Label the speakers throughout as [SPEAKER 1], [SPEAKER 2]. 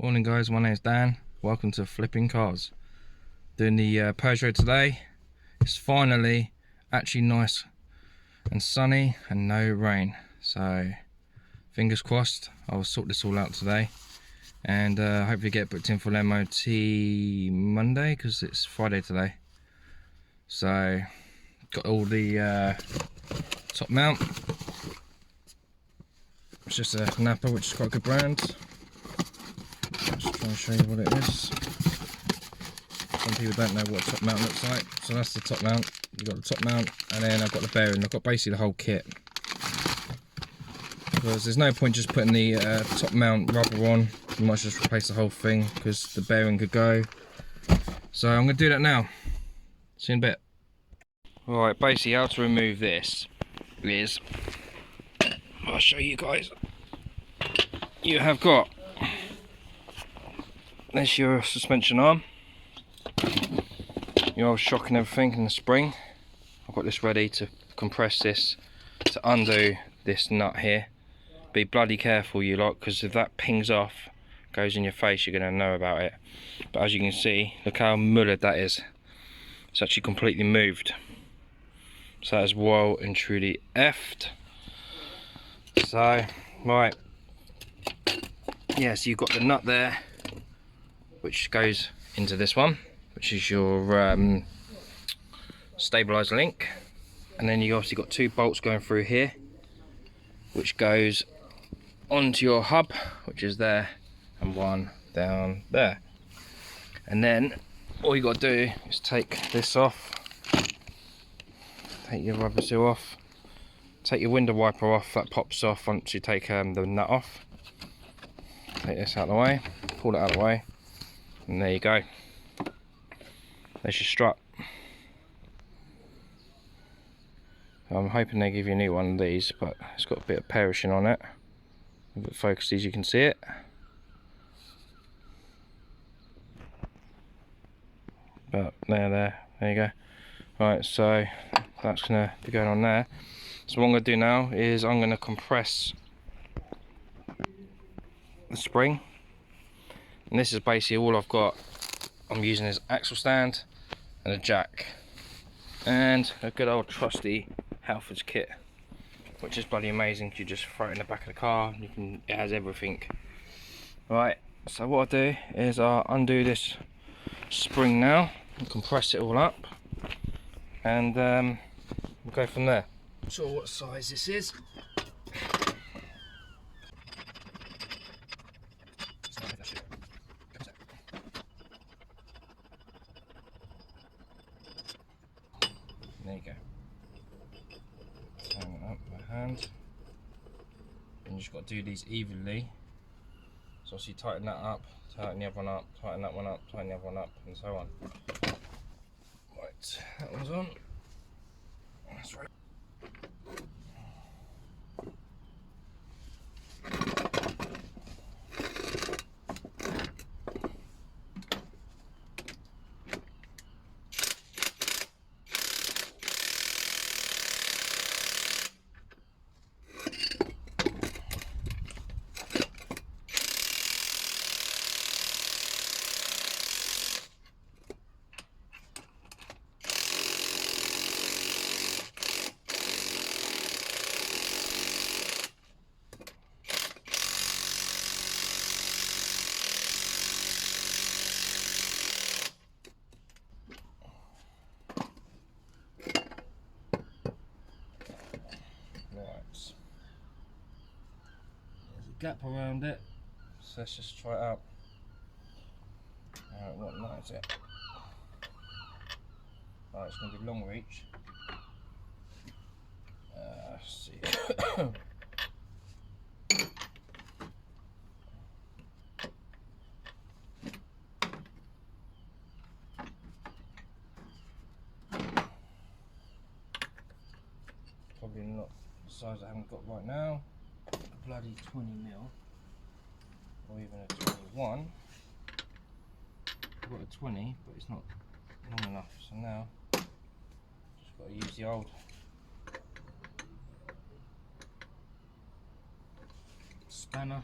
[SPEAKER 1] Morning guys, my name's Dan. Welcome to Flipping Cars. Doing the Peugeot today. It's finally actually nice and sunny and no rain. So fingers crossed I'll sort this all out today. And hopefully get booked in for an MOT Monday because it's Friday today. So got all the top mount. It's just a Napa, which is quite a good brand. Just try and show you what it is. Some people don't know what top mount looks like. So that's the top mount. You've got the top mount, and then I've got the bearing. I've got basically the whole kit. Because there's no point just putting the top mount rubber on. You might just replace the whole thing because the bearing could go. So I'm going to do that now. See you in a bit. Alright, basically how to remove this is, I'll show you guys. You have got, there's your suspension arm, your old shock and everything, and the spring. I've got this ready to compress this to undo this nut here. Be bloody careful you lot, because if that pings off, goes in your face, you're going to know about it. But as you can see, look how mullered that is. It's actually completely moved. So that is well and truly effed. So, right. Yeah, so you've got the nut there, which goes into this one, which is your stabiliser link. And then you obviously got two bolts going through here, which goes onto your hub, which is there, and one down there. And then all you got to do is take this off, take your rubber seal off, take your window wiper off. That pops off once you take the nut off. Take this out of the way, pull it out of the way, and there you go. There's your strut. I'm hoping they give you a new one of these, but it's got a bit of perishing on it. A bit focused as you can see it. But there you go. Right, so that's gonna be going on there. So what I'm gonna do now is I'm gonna compress the spring, and this is basically all I've got. I'm using this axle stand and a jack and a good old trusty Halfords kit, which is bloody amazing. You just throw it in the back of the car, it has everything. Right, so what I'll do is I'll undo this spring now and compress it all up, and we'll go from there. Not sure what size this is. There you go. Hang it up by hand. And you just got to do these evenly. So obviously tighten that up, tighten the other one up, tighten that one up, tighten the other one up, and so on. Right, that one's on. That's right. Gap around it, so let's just try it out. Alright, what nut is it? Alright, it's going to be long reach. Let's see. Probably not the size I haven't got right now. Bloody 20mm, or even a 21. I've got a 20, but it's not long enough, so now just got to use the old spanner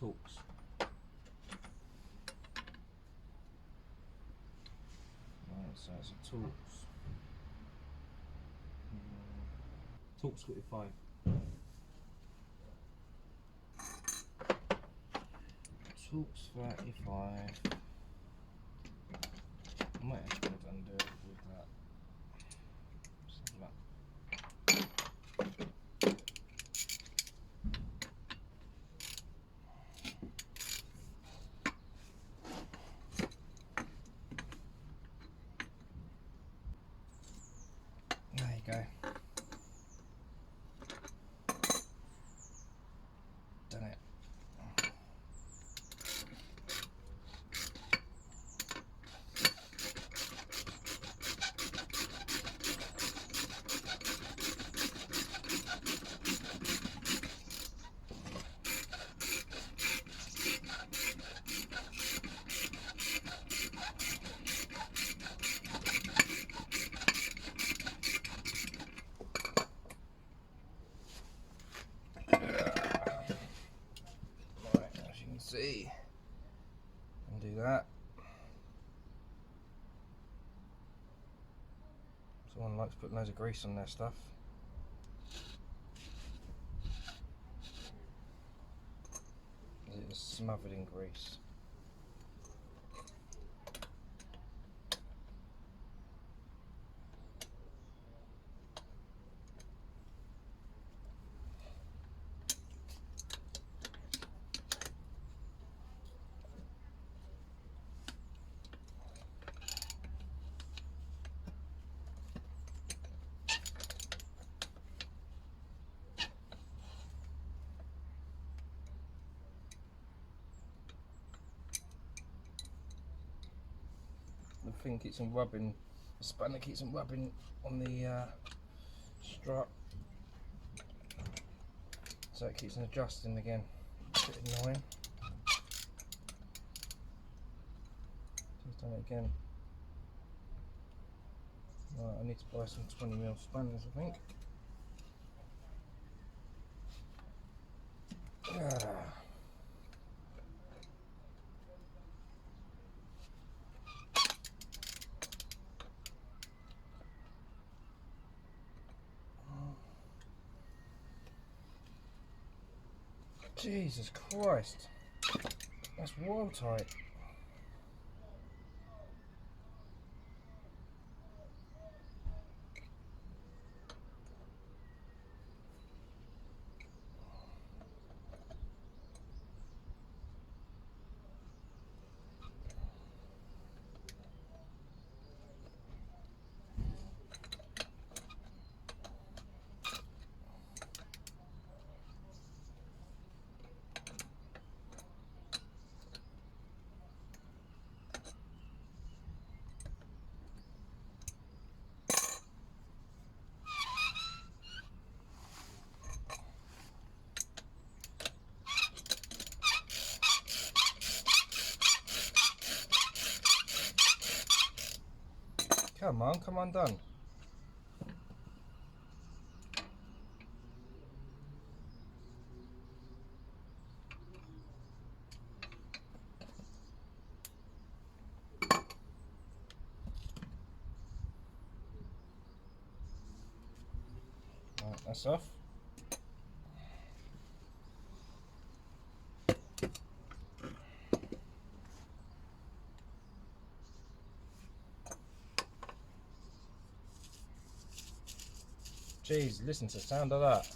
[SPEAKER 1] Torx. Right, so it's a Torx. Torx 45. Torx 35. I might actually be able to undo it with that. Something like there you go. Done it. Right, as you can see, undo that. Someone likes putting loads of grease on their stuff. It is smothered in grease. The thing keeps on rubbing, the spanner keeps on rubbing on the strut, so it keeps on adjusting again. A bit annoying. Just done it again. Right, I need to buy some 20mm spanners, I think. Jesus Christ, that's well tight. Come on, come undone. Right, that's off. Jeez, listen to the sound of that.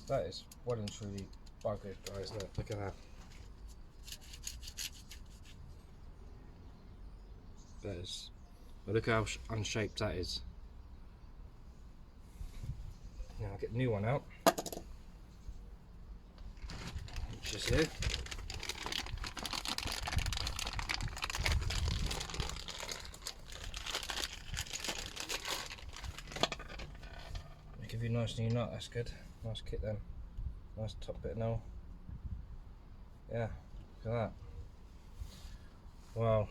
[SPEAKER 1] That is well and truly buggered, guys. Look at that. That is. But look how unshaped that is. Now I'll get a new one out. Which is here. Give you a nice new nut, that's good. Nice kit then. Nice top bit now. Yeah, look at that. Wow.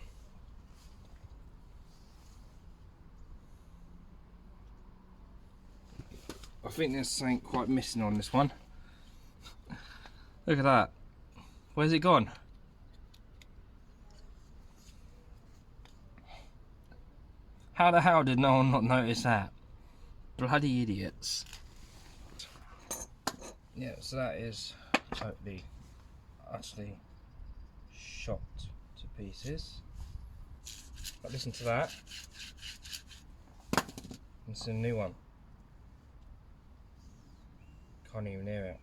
[SPEAKER 1] I think there's something quite missing on this one. Look at that. Where's it gone? How the hell did no one not notice that? Bloody idiots. Yeah, so that is totally, utterly shot to pieces. But listen to that. It's a new one. Can't even hear it.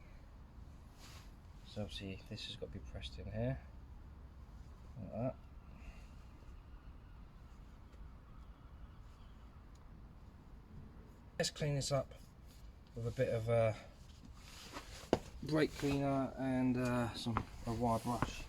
[SPEAKER 1] So obviously this has got to be pressed in here. Like that. Let's clean this up with a bit of brake cleaner and a wire brush.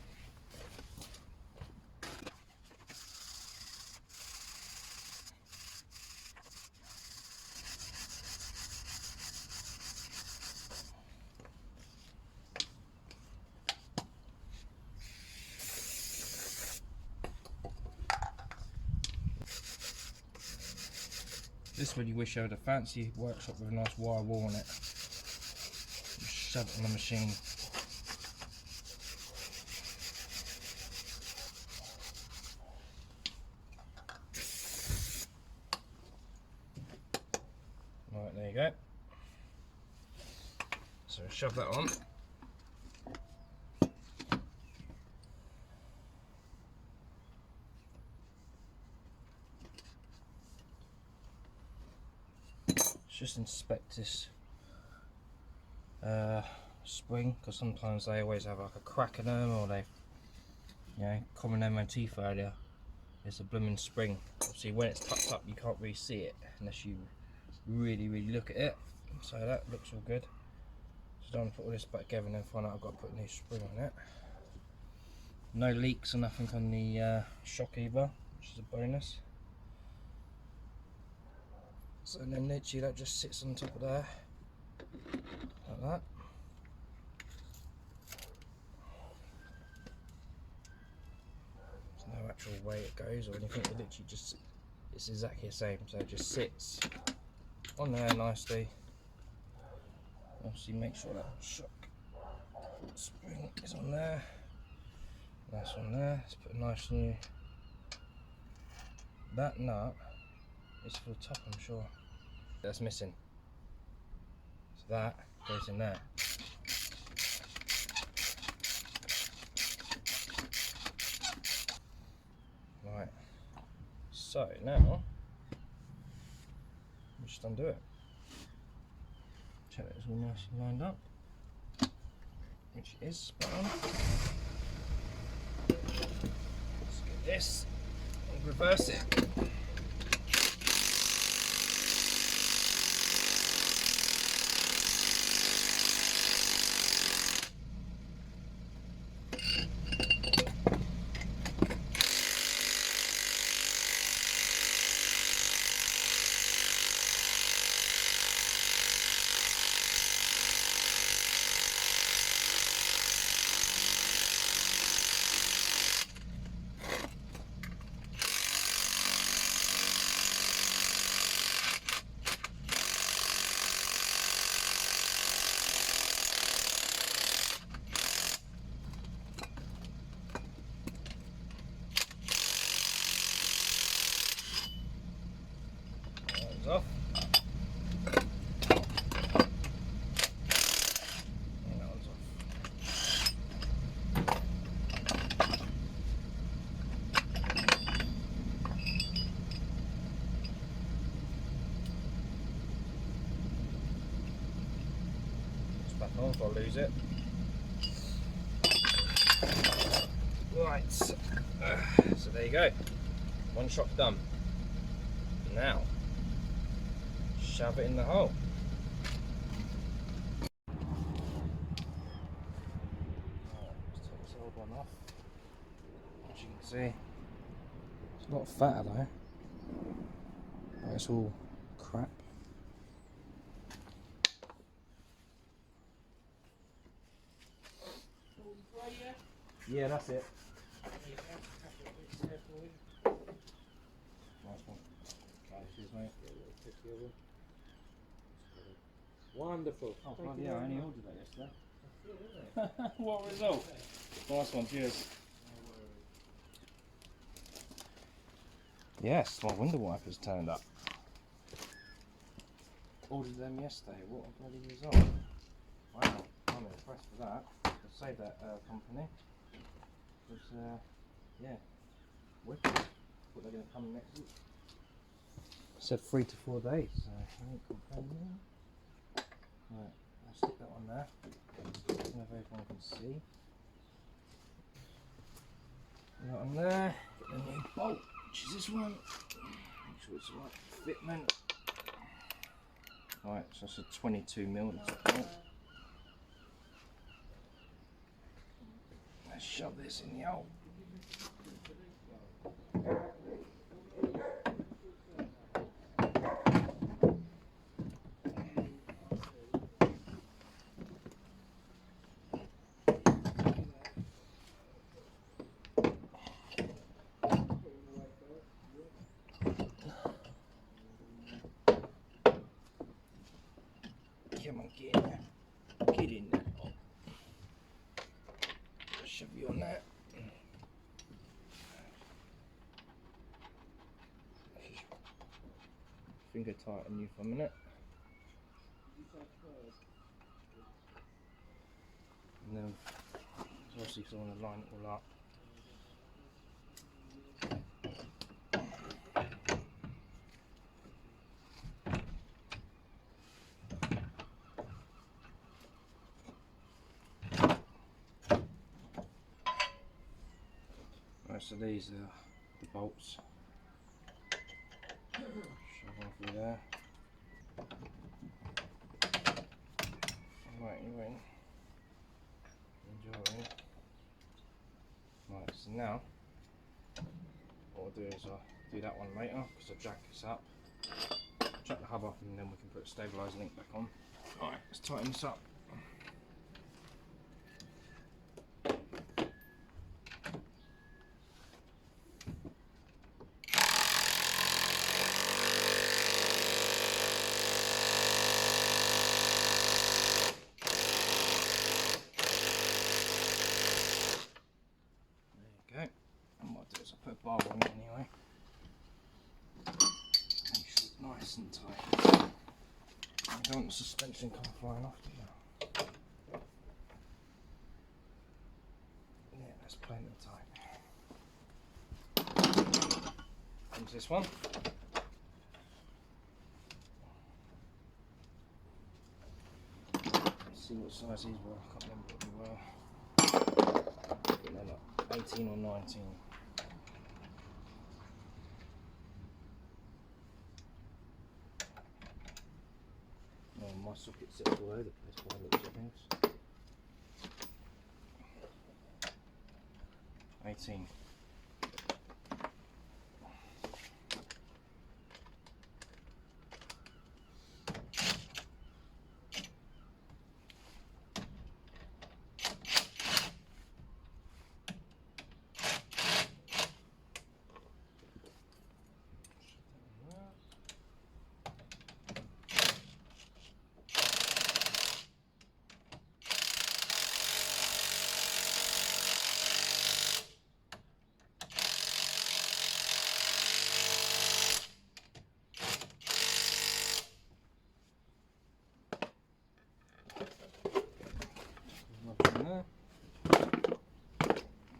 [SPEAKER 1] This one you wish I had a fancy workshop with a nice wire wall on it. Just shove it in the machine. Right, there you go. So shove that on. Just inspect this spring, because sometimes they always have like a crack in them, or they, you know, common MOT failure. It's a blooming spring. Obviously when it's tucked up you can't really see it unless you really look at it. So that looks all good. So I'm going to put all this back together and then find out I've got to put a new spring on it. No leaks or nothing on the shock either, which is a bonus. So then literally that just sits on top of there, like that. There's no actual way it goes or anything, it literally just, it's exactly the same, so it just sits on there nicely. Obviously make sure that shock spring is on there, that's on there. Let's put a nice new, that nut is for the top, I'm sure. That's missing. So that goes in there. Right. So now we just undo it. Check that it's all nice and lined up, which it is spot on. Let's get this and reverse it. Off. And that one's off. It's back on if I lose it. Right, so there you go. One shot done. Now shove it in the hole. Let's take this old one off. As you can see, it's a lot fatter though, but it's all crap. Yeah, that's it. Nice one. Cheers, mate. Wonderful. Oh, yeah, I only ordered that yesterday. What a result. Nice one, cheers. Yes, my window wipers turned up. Ordered them yesterday, what a bloody result. Wow, I'm impressed with that. I'll save that company. Because, yeah, wicked. Thought they're going to come next week. I said 3 to 4 days, so I ain't complaining. Right, I'll stick that one there. I don't know if everyone can see. That one there. Get the new bolt, which is this one. Make sure it's the right fitment. Right, so that's a 22mm. Let's shove this in the hole. Come on, get in there. Get in there. Oh. Shove you on that. Finger tighten you for a minute. And then, obviously, because I want to line it all up. Right, so these are the bolts. Shove one through there. Right, you're in. Enjoy. Right, so now what I'll do is I'll do that one later because I'll jack this up, jack the hub up, and then we can put a stabiliser link back on. Alright, let's tighten this up. Okay, and what I'll do is I'll put a bar on it anyway. Make sure it's nice and tight. I don't want the suspension come flying off, do you? Yeah, that's plenty tight. Comes this one. Let's see what size these were, I can't remember what they were. I think they're like 18 or 19. Oh, my socket sits all over the place by the looks of things. 18. There.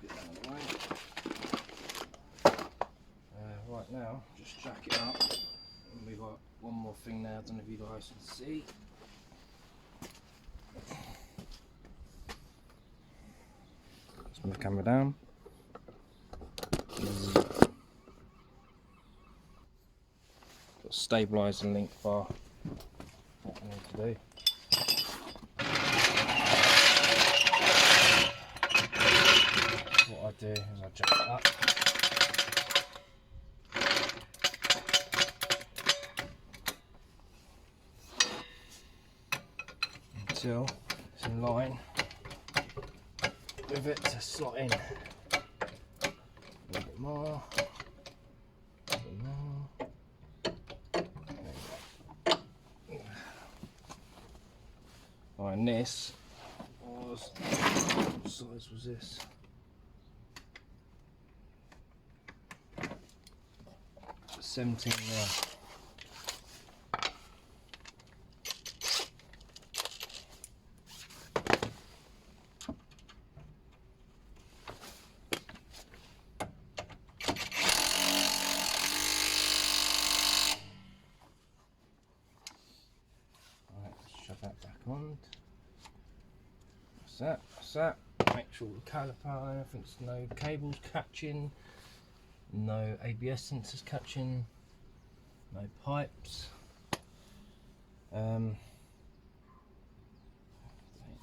[SPEAKER 1] Get that out of the way. Right now, just jack it up. And we've got one more thing there, I don't know if you guys can see. Let's move the camera down. Got a stabiliser link bar. What I need to do. What I do is I jack it up. Until it's in line with it to slot in. A little bit more. A little bit more. There you go. Right, and this, what size was this? It's 17 now. Shove that back on. That's that. Make sure the caliper, everything's no cables catching, no ABS sensors catching, no pipes. It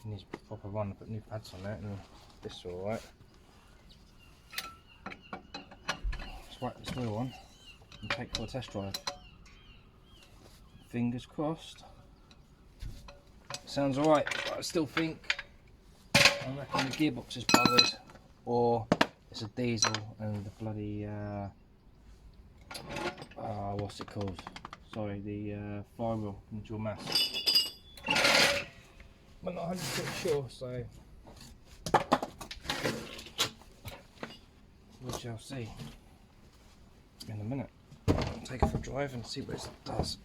[SPEAKER 1] needs a proper run, put new pads on that, and this is alright. Let's whack this wheel on and take for a test drive. Fingers crossed. Sounds alright, but I still think, I reckon the gearbox is bothered, or it's a diesel and the bloody, what's it called? Sorry, the flywheel neutral mass. I'm not 100% sure, so we shall see in a minute. I'll take it for a drive and see what it does.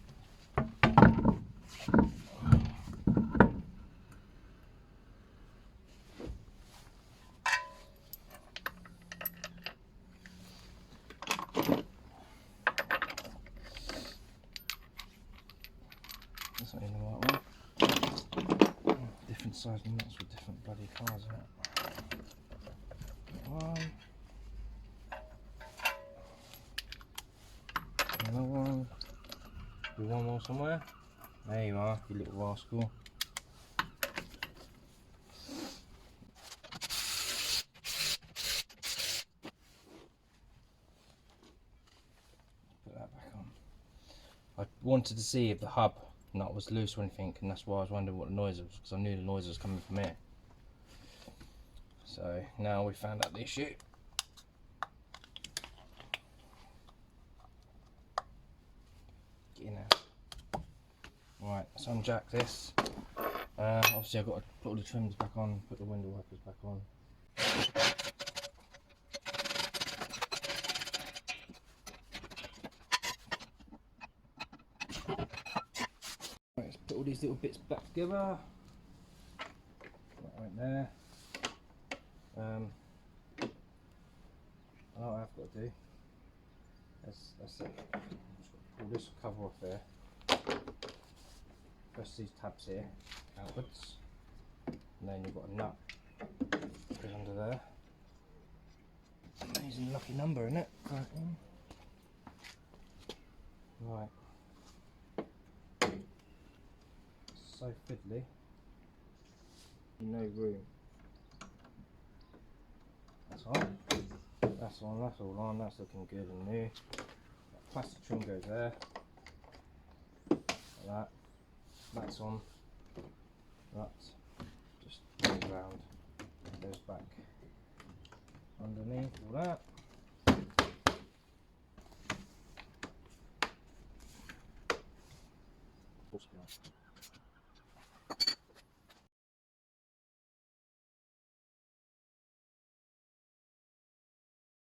[SPEAKER 1] That's not even the right one. Different size nuts with different bloody cars in it. One. Another one. Do one more somewhere. There you are, you little rascal. Put that back on. I wanted to see if the hub nut was loose or anything, and that's why I was wondering what the noise was, because I knew the noise was coming from here. So now we found out the issue. Get in there. Right, let's unjack this. Obviously I've got to put all the trims back on, put the window wipers back on. Right, let's put all these little bits back together. Right there. I know what I've got to do. That's it. Just pull this cover off there. Press these tabs here outwards, and then you've got a nut goes under there. I'm using a lucky number in it. Right. So fiddly. No room. That's on. That's on. That's all on. That's looking good and new. That plastic trim goes there. Like that. That's on. That's just goes round. Goes back underneath all that.